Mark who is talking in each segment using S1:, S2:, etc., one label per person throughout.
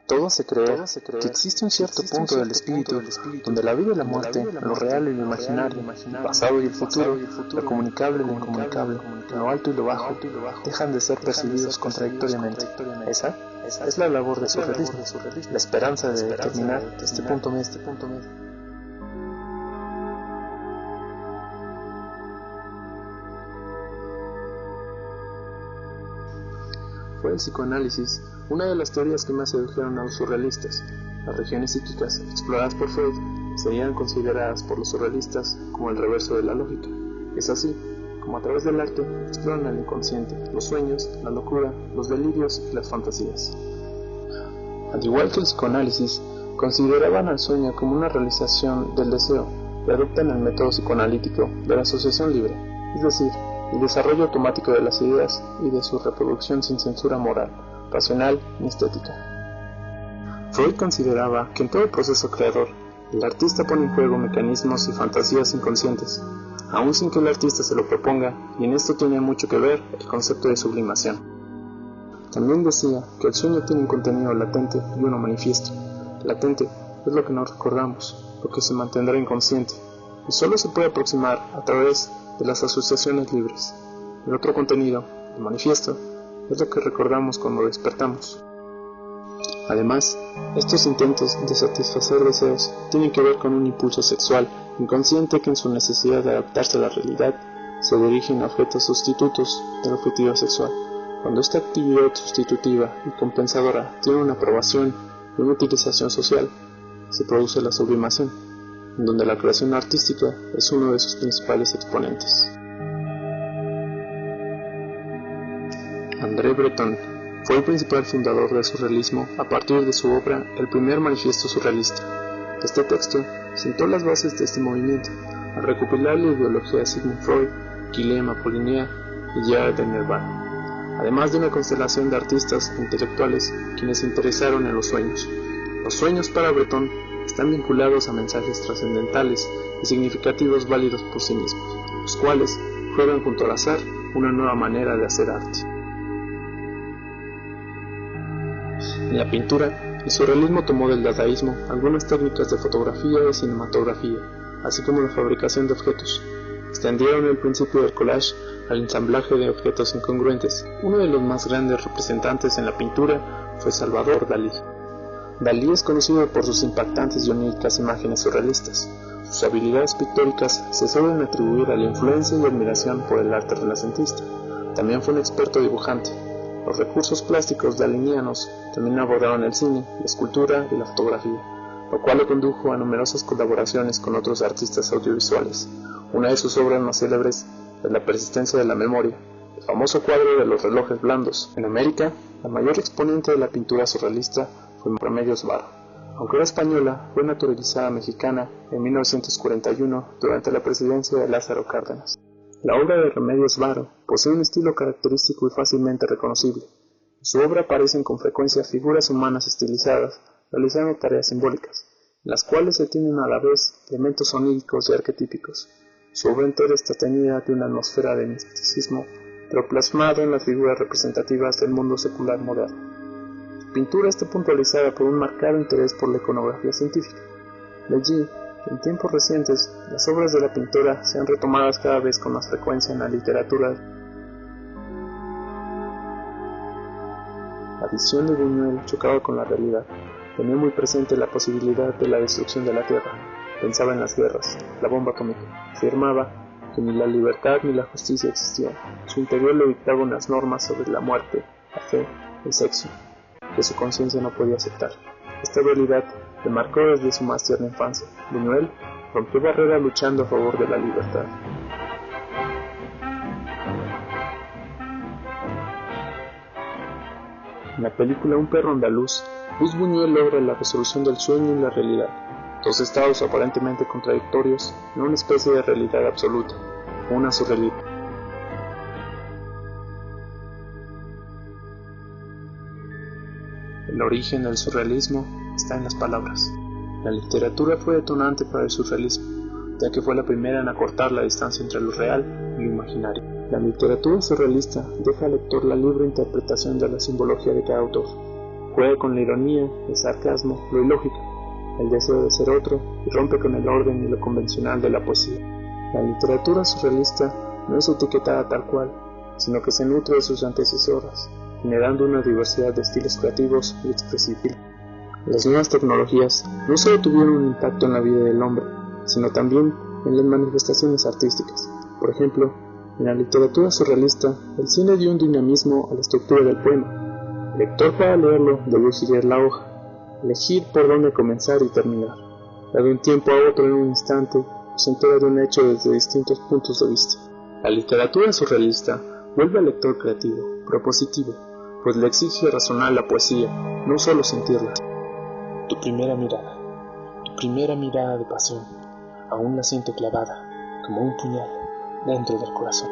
S1: Todo hace creer que existe un cierto punto del espíritu donde la vida y la muerte, lo real y lo imaginario, el pasado y el futuro, lo comunicable y lo incomunicable, lo alto y lo bajo, dejan de ser percibidos contradictoriamente. Esa es la labor de surrealismo, la esperanza de determinar este punto medio. Fue el psicoanálisis una de las teorías que más sedujeron a los surrealistas. Las regiones psíquicas exploradas por Freud serían consideradas por los surrealistas como el reverso de la lógica. Es así como a través del arte exploran el inconsciente, los sueños, la locura, los delirios y las fantasías. Al igual que el psicoanálisis, consideraban al sueño como una realización del deseo y adoptan el método psicoanalítico de la asociación libre, es decir, el desarrollo automático de las ideas y de su reproducción sin censura moral, racional ni estética. Freud consideraba que en todo proceso creador, el artista pone en juego mecanismos y fantasías inconscientes, aun sin que el artista se lo proponga, y en esto tiene mucho que ver el concepto de sublimación. También decía que el sueño tiene un contenido latente y uno manifiesto. Latente es lo que no recordamos, lo que se mantendrá inconsciente, y solo se puede aproximar a través de las asociaciones libres. El otro contenido, el manifiesto, es lo que recordamos cuando despertamos. Además, estos intentos de satisfacer deseos tienen que ver con un impulso sexual inconsciente que en su necesidad de adaptarse a la realidad se dirigen a objetos sustitutos del objetivo sexual. Cuando esta actividad sustitutiva y compensadora tiene una aprobación y una utilización social, se produce la sublimación, en donde la creación artística es uno de sus principales exponentes. André Breton fue el principal fundador del surrealismo a partir de su obra El primer manifiesto surrealista. Este texto sentó las bases de este movimiento, al recopilar la ideología de Sigmund Freud, Guillaume Apollinaire y Gerard de Nerval, además de una constelación de artistas e intelectuales quienes se interesaron en los sueños. Los sueños para Breton están vinculados a mensajes trascendentales y significativos válidos por sí mismos, los cuales juegan junto al azar una nueva manera de hacer arte. En la pintura, el surrealismo tomó del dadaísmo algunas técnicas de fotografía y cinematografía, así como la fabricación de objetos. Extendieron el principio del collage al ensamblaje de objetos incongruentes. Uno de los más grandes representantes en la pintura fue Salvador Dalí. Dalí es conocido por sus impactantes y oníricas imágenes surrealistas. Sus habilidades pictóricas se suelen atribuir a la influencia y admiración por el arte renacentista. También fue un experto dibujante. Los recursos plásticos dalinianos también abordaron el cine, la escultura y la fotografía, lo cual le condujo a numerosas colaboraciones con otros artistas audiovisuales. Una de sus obras más célebres es La persistencia de la memoria, el famoso cuadro de los relojes blandos. En América, la mayor exponente de la pintura surrealista fue Remedios Varo. Aunque era española, fue naturalizada mexicana en 1941 durante la presidencia de Lázaro Cárdenas. La obra de Remedios Varo posee un estilo característico y fácilmente reconocible. En su obra aparecen con frecuencia figuras humanas estilizadas, realizando tareas simbólicas, en las cuales se tienen a la vez elementos oníricos y arquetípicos. Su obra entera está teñida de una atmósfera de misticismo, pero plasmado en las figuras representativas del mundo secular moderno. Su pintura está puntualizada por un marcado interés por la iconografía científica. De allí, en tiempos recientes, las obras de la pintora se han retomado cada vez con más frecuencia en la literatura. La visión de Buñuel chocaba con la realidad. Tenía muy presente la posibilidad de la destrucción de la Tierra. Pensaba en las guerras, la bomba atómica. Afirmaba que ni la libertad ni la justicia existían. Su interior le dictaba unas normas sobre la muerte, la fe, el sexo, que su conciencia no podía aceptar. Esta realidad le marcó desde su más tierna infancia. Buñuel rompió barreras luchando a favor de la libertad. En la película Un perro andaluz, Luis Buñuel logra la resolución del sueño y la realidad, dos estados aparentemente contradictorios en una especie de realidad absoluta, una surrealidad. El origen del surrealismo está en las palabras. La literatura fue detonante para el surrealismo, ya que fue la primera en acortar la distancia entre lo real y lo imaginario. La literatura surrealista deja al lector la libre interpretación de la simbología de cada autor. juega con la ironía, el sarcasmo, lo ilógico, el deseo de ser otro y rompe con el orden y lo convencional de la poesía. La literatura surrealista no es etiquetada tal cual, sino que se nutre de sus antecesoras, generando una diversidad de estilos creativos y expresivos. Las nuevas tecnologías no solo tuvieron un impacto en la vida del hombre, sino también en las manifestaciones artísticas. Por ejemplo, en la literatura surrealista, el cine dio un dinamismo a la estructura del poema. El lector para leerlo debe girar la hoja, elegir por dónde comenzar y terminar, dar de un tiempo a otro en un instante, o se entera de un hecho desde distintos puntos de vista. La literatura surrealista vuelve al lector creativo, propositivo, pues le exige razonar la poesía, no solo sentirla. Tu primera mirada de pasión, aún la siento clavada, como un puñal, dentro del corazón.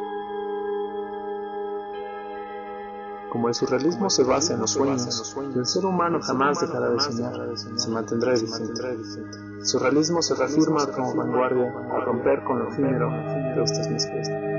S1: Como el surrealismo se basa en los sueños, el ser humano jamás dejará de soñar, se mantendrá vigente. El surrealismo se reafirma como vanguardia al romper con lo efímero de estas mezclas.